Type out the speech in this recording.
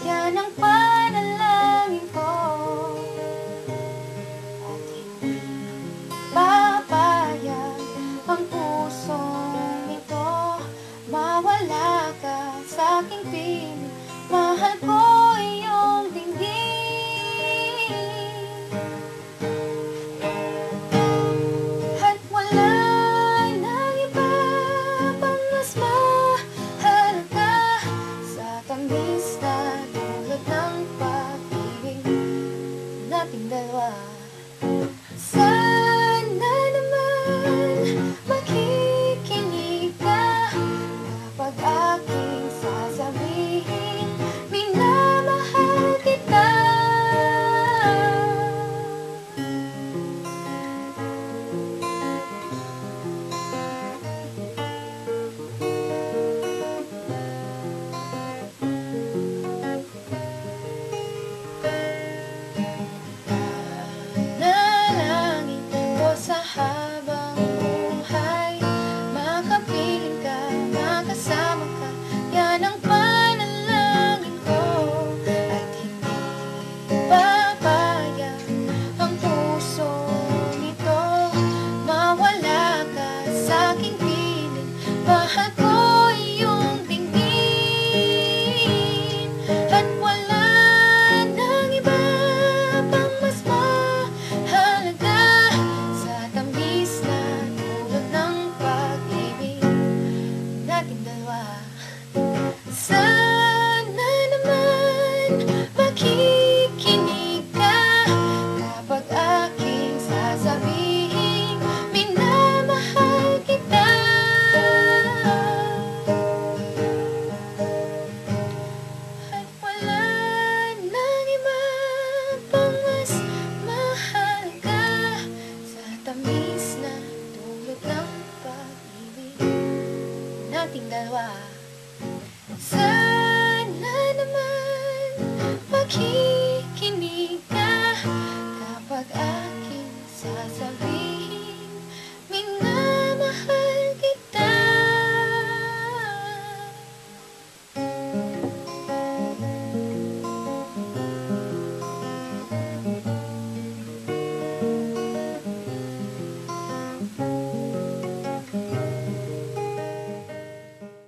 yan ang panalangin ko. At hindi papayag ang pusong ito mawala ka sa aking piling. Mahal ko iyong dinggin at wala nang iba pang mas mahalaga sa tamis na dulot ng pag-ibig nating dalawa. Sana naman makikinig ka kapag aking sasabihin minamahal kita. Panalangin ko sa habang buhay, makapiling ka, makasama ka, yan ang panalangin ko. At hindi papayag ang pusong ito mawala ka sa aking piling. Mahal ko iyong dinggin at wala nang iba pang mas mahalaga sa tamis na dulot ng pag-ibig nating dalawa. Sana naman makikinig ka kapag aking sasabihin minamahal kita. At wala nang iba pang mas mahalaga sa tamis na dulot ng pag-ibig nating dalawa. Sana naman makikinig